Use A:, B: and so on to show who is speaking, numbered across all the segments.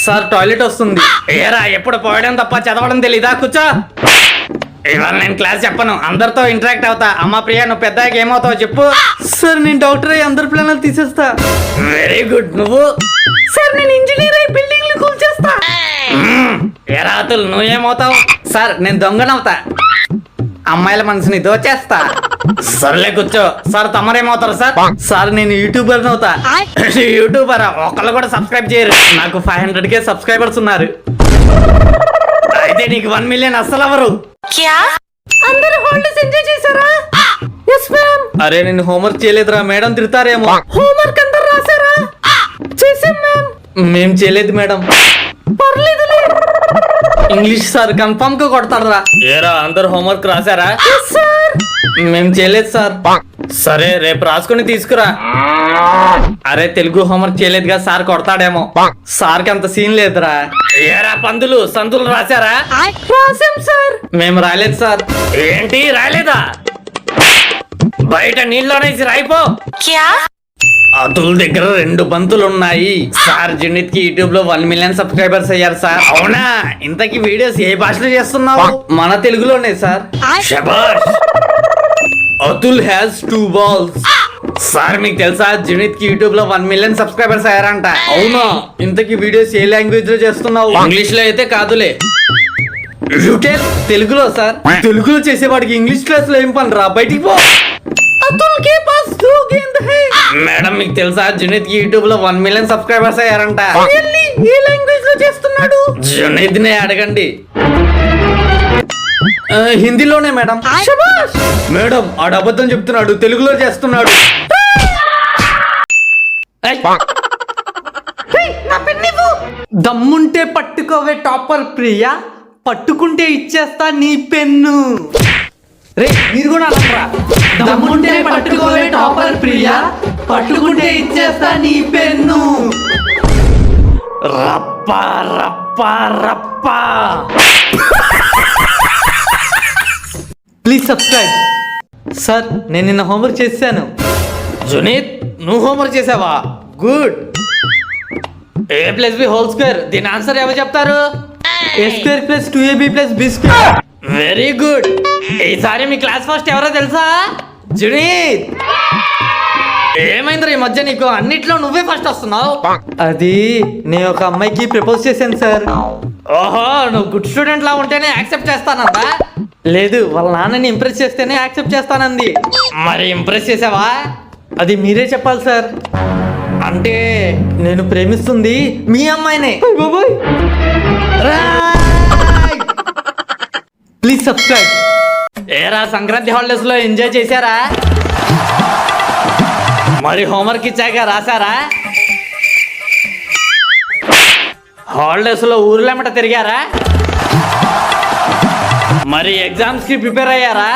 A: Sir toilet వస్తుంది. ఏరా ఎప్పుడు పోయడం తప్ప చదవడం తెలీదా? కూర్చో. ఇవాళ నేను క్లాస్ చెప్పను, అందరితో ఇంటరాక్ట్ అవుతా. అమ్మ ప్రియా, నువ్వు పెద్దగా ఏమవుతావు చెప్పు. సార్ నేను డాక్టర్ అయ్యి అందరి ప్లాన్లు తీసేస్తా. Very good. నువ్వు? సార్ నేను ఇంజనీర్ అయ్యి బిల్డింగ్లు కూల్చేస్తా. ఏరా అతుల్, నువ్వేమవుతావు? సార్ నేను దొంగనవుతా, అమ్మాయిల మనసుని దోచేస్తా. సర్లే కూర్చో. సార్ తమరేమవుతారు? సార్ సార్ నేను యూట్యూబర్ అవుతా. యూట్యూబరా? ఒకళ్ళు కూడా సబ్స్క్రైబ్ చేయరు. నాకు 500K సబ్స్క్రైబర్స్ ఉన్నారు. అయితే నీకు 1 మిలియన్ అస్సలు ఎవరు? అందరూ హాలిడేస్ ఎంజాయ్ చేశారా? yes ma'am. అరే నేను హోంవర్క్ చేయలేదురా, మేడం తిడతారేమో. హోంవర్క్ అందరూ రాశారా? చేసాం మ్యామ్. మేం చేయలేదు మేడం. పర్లేదులే. ఇంగ్లీష్ సార్ కన్ఫర్మ్ గా కొడతారా? ఏరా అందరు హోంవర్క్ రాశారా? మేం చేయలేదు సార్. సరే రేపు రాసుకుని తీసుకురా. అరే తెలుగు హోంవర్క్ చేయలేదుగా, సార్ కొడతాడేమో. సార్ కి అంత సీన్ లేదురా. ఏరా పందులు సంతులు రాశారా? రాసాం సార్. మేము రాలేదు సార్. ఏంటి రాలేదా? బయట నీళ్ళలోనేసి రాయిపో. అతుల్ దగ్గర 2 బంతులు ఉన్నాయి. సార్ జునిత్ కి యూట్యూబ్ లో 1 మిలియన్ సబ్స్క్రైబర్స్ అయ్యారు సార్. అవునా? ఇంతకీ వీడియోస్ ఏ భాషలో చేస్తున్నావు? మన తెలుగులోనే సార్. శబాష్. Atul has 2 balls. సార్ మీకు తెలుసా జునిత్ కి యూట్యూబ్ లో 1 మిలియన్ సబ్స్క్రైబర్స్ అయ్యారంట. అవునా? ఇంతకీ వీడియోస్ ఏ లాంగ్వేజ్ లో చేస్తున్నావు? ఇంగ్లీష్ లో అయితే కాదులే. తెలుగులో సార్. తెలుగులో చేసేవాడికి ఇంగ్లీష్ క్లాస్ లో ఏం పని రా, బయటికి పో. మేడం మీకు తెలుసా జునిత్ కి యూట్యూబ్ లో 1 మిలియన్ సబ్స్క్రైబర్స్ అయ్యారంట. ఏ లాంగ్వేజ్ లో చేస్తున్నాడు? జునిత్ నే అడగండి. హిందీలోనే మేడం. మేడం ఆడు అబద్ధం చెప్తున్నాడు, తెలుగులో చేస్తున్నాడు. దమ్ముంటే పట్టుకోవే టాపర్ ప్రియా, పట్టుకుంటే ఇచ్చేస్తా నీ పెన్ను. రే మీరు కూడా అనరా. దమ్ముంటే పట్టుకోవే టాపర్ ప్రియా, పట్టుకుంటే ఇచ్చేస్తా నీ పెన్ను. రప్ప రప్ప రప్ప. Please subscribe. సార్ నేను నిన్న హోంవర్క్ చేశాను. జునీత్ నువ్వు హోంవర్క్ చేసావా? గుడ్. a+b² దీని ఆన్సర్ ఎవరు చెప్తారు? a² + 2ab + b². Very good. ఈసారి మీ క్లాస్ ఫస్ట్ ఎవరో తెలుసా? జునీత్. ఏమైందిరా ఈ మధ్య నీకు అన్నిట్లో నువ్వే ఫస్ట్ వస్తున్నావు? అది నేను ఒక అమ్మాయికి ప్రపోజ్ చేశాను సార్. ఓహో, నువ్వు గుడ్ స్టూడెంట్ లా ఉంటేనే యాక్సెప్ట్ చేస్తానందా? లేదు, వాళ్ళ నాన్నని ఇంప్రెస్ చేస్తేనే యాక్సెప్ట్ చేస్తానంది. మరి ఇంప్రెస్ చేసావా? అది మీరే చెప్పాలి సార్. అంటే నేను ప్రేమిస్తుంది మీ అమ్మాయినే. Please subscribe. ఏరా సంక్రాంతి హాలిడేస్ లో ఎంజాయ్ చేశారా? మరి హోంవర్క్ ఇచ్చాక రాశారా? హాలిడేస్ లో ఊర్లేమట తిరిగారా? మరి ఎగ్జామ్స్ కి ప్రిపేర్ అయ్యారా?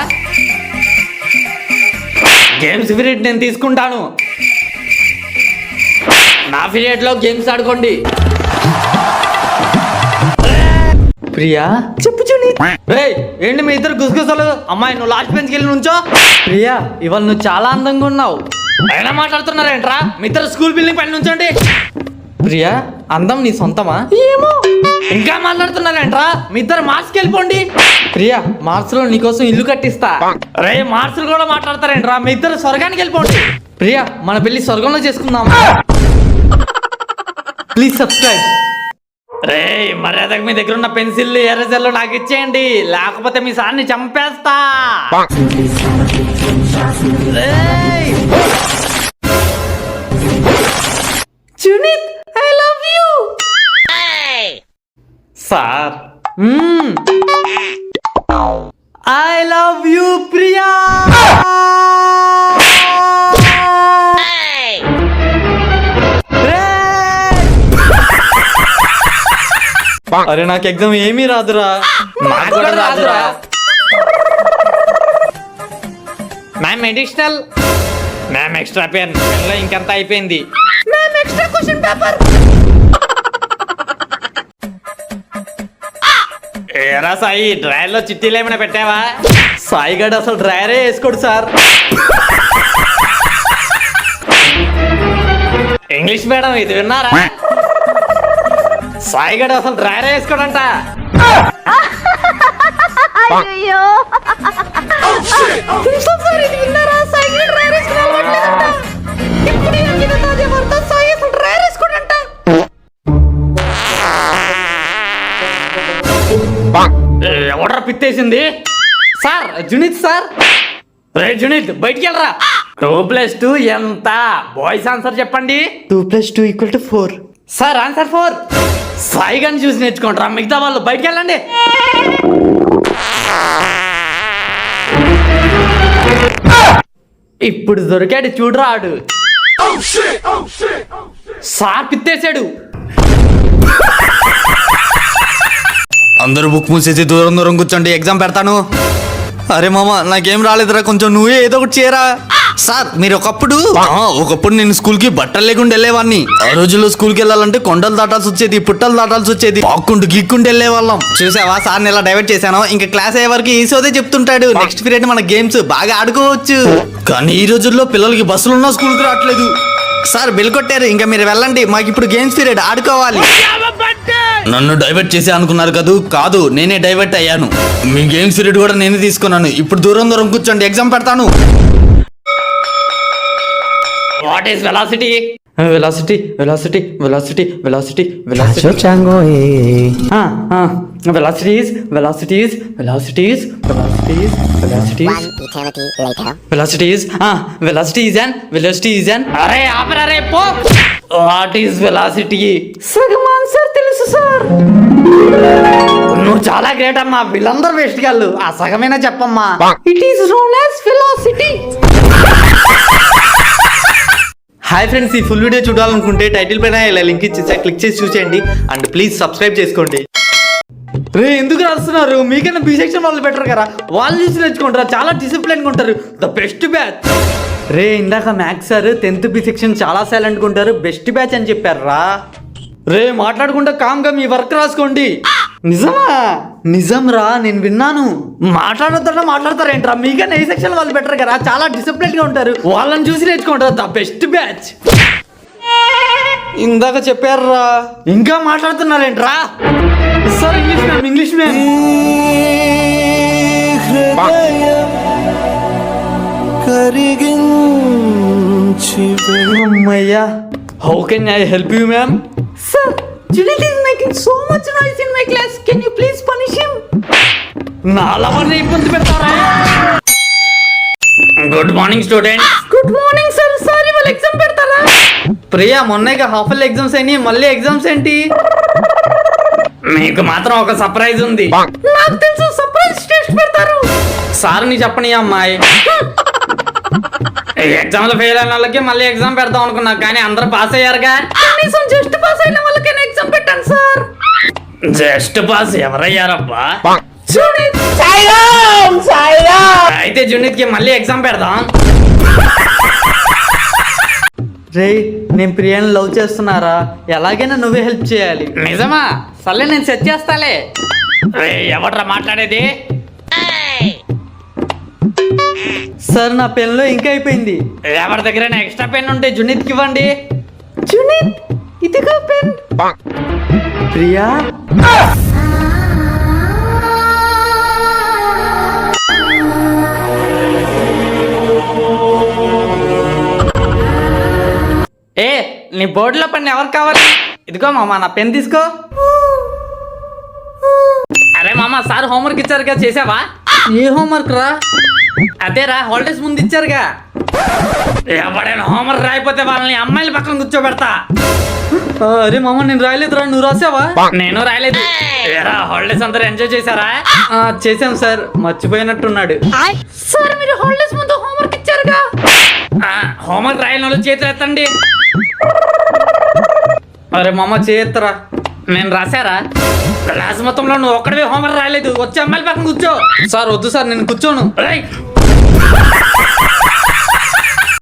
A: గేమ్స్ పీరియడ్ నేను తీసుకుంటాను. నా పీరియడ్ లో గేమ్స్ ఆడుకోండి. ప్రియా చెప్పు చూని. ఏంటి మీ ఇద్దరు గుసగుసలు? అమ్మాయి నువ్వు లాస్ట్ బెంచ్కి వెళ్ళి నుంచో. ప్రియా ఇవాళ నువ్వు చాలా అందంగా ఉన్నావు. అయినా మాట్లాడుతున్నారేంట్రా? మీ ఇద్దరు స్కూల్ బిల్డింగ్ పైన నుంచోండి. ప్రియా అందం నీ సొంతమా? ఏమో. ఇంకా మాట్లాడుతున్నారేంట్రా? మీ ఇద్దరు మార్క్స్కి వెళ్ళిపోండి. ప్రియా మార్క్స్ లో నీకోసం ఇల్లు కట్టిస్తా. రే మార్క్స్ కూడా మాట్లాడతారేంట్రా? మీ ఇద్దరు స్వర్గానికి వెళ్ళిపోండి. ప్రియా మన పెళ్లి స్వర్గంలో చేసుకుందాం. Please subscribe. రే మర్యాదకు మీ దగ్గర ఉన్న పెన్సిల్ ఎరేజర్లు నాకు ఇచ్చేయండి, లేకపోతే మీ సార్ని చంపేస్తా. Junaid I love you. Sir I love you Priya. అరే నాకు ఎగ్జామ్ ఏమీ రాదురా. నాకు కూడా రాదురా. Ma'am additional. Ma'am extra pen. పెన్లో ఇంకంతా అయిపోయింది. Ma'am extra question paper. ఏరా సాయి డ్రాయర్ లో చిట్టీలు ఏమైనా పెట్టావా? సాయి గడు అసలు డ్రాయరే వేసుకోడు సార్. ఇంగ్లీష్ మేడం ఇది విన్నారా? సాయిగడు అసలు డ్రైవర్ వేసుకోడంట.
B: అయ్యో సార్ ఇది విన్నారా? సాయి డ్రైవర్ వేసుకోవాలంట. ఇప్పుడు ఏం వినతాది వార్త? సాయి అసలు డ్రైవర్ వేసుకోడంట.
A: ఎవడ్రా పిత్తేసింది? Sir జునీత్ sir. రే జునీత్ బయటికి వెళ్ళరా. 2+2 ఎంత? బాయ్స్ ఆన్సర్ చెప్పండి.
C: 2+2 = 4.
A: Sir answer 4. సాయి గారిని చూసి నేర్చుకుంటారా మిగతా వాళ్ళు? బయటికి వెళ్ళండి. ఇప్పుడు దొరికాడు చూడరా ఆడు. సార్ పిత్తేసాడు.
C: అందరూ బుక్ మూసేసి దూరం దూరం కూర్చోండి, ఎగ్జామ్ పెడతాను. అరే మామ నాకేం రాలేదురా, కొంచెం నువ్వే ఏదో ఒకటి చేయరా. సార్ మీరు ఒకప్పుడు నేను స్కూల్కి బట్టలు లేకుండా వెళ్ళేవాడిని. ఆ రోజుల్లో స్కూల్కి వెళ్ళాలంటే కొండలు దాటాల్సి వచ్చేది, పుట్టలు దాటాల్సి వచ్చేది, పాక్కుంటూ గీక్కుంటూ వెళ్ళేవాళ్ళం. చూసావా సార్ని ఎలా డైవర్ట్ చేశాను. ఇంకా క్లాస్ అయ్యే వరకు ఈసోదే చెప్తుంటాడు. నెక్స్ట్ పీరియడ్ మన గేమ్స్ బాగా ఆడుకోవచ్చు. కానీ ఈ రోజుల్లో పిల్లలకి బస్సులు ఉన్నా స్కూల్కి రావట్లేదు. సార్ బిల్ కొట్టారు, ఇంకా మీరు వెళ్ళండి. మాకు ఇప్పుడు గేమ్స్ పీరియడ్, ఆడుకోవాలి. నన్ను డైవర్ట్ చేసి అనుకున్నారు కదూ? కాదు, నేనే డైవర్ట్ అయ్యాను. మీ గేమ్స్ పీరియడ్ కూడా నేనే తీసుకున్నాను. ఇప్పుడు దూరం దూరం కూర్చోండి, ఎగ్జామ్ పెడతాను.
A: What is velocity?
C: Velocity velocity velocity velocity velocity
A: velocities velocities velocities velocities velocities
B: One eternity later.
A: velocities velocities and అరే ఆపరా రే పో. What is velocity?
B: సగం ఆన్సర్ తెలుసు సార్.
A: నువ్వు చాలా గ్రేట్ అమ్మా. వీళ్ళందరూ వేస్ట్ గాళ్ళు. ఆ సగమైనా చెప్పమ్మా.
B: It is known as velocity.
C: Hi friends, ఈ ఫుల్ వీడియో చూడాలనుకుంటే టైటిల్ పైన ఇలా లింక్ ఇచ్చేసా, క్లిక్ చేసి చూసేయండి. అండ్ ప్లీజ్ సబ్స్క్రైబ్ చేసుకోండి.
A: రే ఎందుకు రాస్తున్నారు? మీకైనా బి సెక్షన్ వాళ్ళు బెటర్ కదా. వాళ్ళు చూసి నేర్చుకుంటారా, చాలా డిసిప్లిన్ ఉంటారు. The best batch. రే ఇందాక maths sir 10th B section చాలా సైలెంట్ ఉంటారు, బెస్ట్ బ్యాచ్ అని చెప్పారు రా. రే మాట్లాడుకుంటా కామ్గా మీ వర్క్ రాసుకోండి. నిజమా? నిజం రా, నేను విన్నాను. మాట్లాడతారేంట్రా? మీకైనా ఏ సెక్షన్ వాళ్ళు బెటర్ కదా, చాలా డిసిప్లిన్ గా ఉంటారు. వాళ్ళని చూసి నేర్చుకుంటారు. The best batch.
C: ఇందాక చెప్పారా,
A: ఇంకా మాట్లాడుతున్నారేంట్రా? Sir English ma'am. అమ్మయ్యా. How can I help you ma'am?
B: Sir Junaid is making so much noise in my class. Can you please punish him?
A: నాలవన్నీ ఇబ్బంది పెడతారా? Good morning student.
B: Good morning sir. Sir ఇవాళ exam పెడతారా?
A: Priya మొన్నగా half yearly exams అయినాయి, మళ్ళీ exams ఏంటి? మీకు మాత్రం ఒక సర్ప్రైజ్ ఉంది.
B: నాకు తెలుసు, సర్ప్రైజ్ టెస్ట్ పెడతారు.
A: సార్ని చెప్పని అమ్మాయి. ఎగ్జామ్ లో ఫెయిల్ అయిన వాళ్ళకి మళ్ళీ ఎగ్జామ్ పెడదాం అనుకున్నా, కానీ అందరూ పాస్ అయ్యారుగా.
B: కనీసం జస్ట్ పాస్ అయిన వాళ్ళకైనా ఎగ్జామ్ పెట్టండి సార్.
A: జస్ట్ పాస్ ఎవరయ్యారబ్బా?
B: Junaid.
A: అయితే జునీత్ కి మళ్ళీ ఎగ్జామ్ పెడదాం.
C: రే నేను ప్రియాని లవ్ చేస్తున్నారా, ఎలాగైనా నువ్వే హెల్ప్ చేయాలి.
A: నిజమా? సర్లే నేను సెట్ చేస్తాలే. ఎవడ్రా మాట్లాడేది?
C: సార్ నా పెన్లో ఇంకా అయిపోయింది.
A: ఎవరి దగ్గర ఎక్స్ట్రా పెన్ ఉంటే జునీత్ కి ఇవ్వండి.
B: Junaid, ఇదిగో పెన్.
C: ప్రియా
A: ఏ నీ బోర్డులో పని ఎవరు కావాలి? ఇదిగో మామ నా పెన్ తీసుకో. అరే మామ సార్ హోంవర్క్ ఇచ్చారుగా, చేసావా?
C: ఏ హోంవర్క్ రా?
A: అదేరా హాలిడేస్ ముందు ఇచ్చారుగా. ఎవడైనా హోంవర్క్ రాయిపోతే వాళ్ళని అమ్మాయిల పక్కన కూర్చోబెడతా.
C: అరే మామ నేను రాయలేదురా, నువ్వు రాసావా?
A: నేను రాయలేదు. హాలిడేస్ అందరూ ఎంజాయ్ చేశారా?
C: చేసాం సార్, మర్చిపోయినట్టున్నాడు.
B: సార్ మీరు హాలిడేస్ ముందు హోంవర్క్ ఇచ్చారుగా.
A: హోంవర్క్ రాయని వాళ్ళు చేతులు ఎత్తండి.
C: అరే మామ చేయత్తరా.
A: నేను రాశారా? క్లాస్ మొత్తంలో నువ్వు ఒక్కడే హోంవర్క్ రాయలేదు. వచ్చి అమ్మాయిల పక్కన కూర్చో.
C: సార్ వద్దు సార్, నేను కూర్చోను.
A: రేయ్.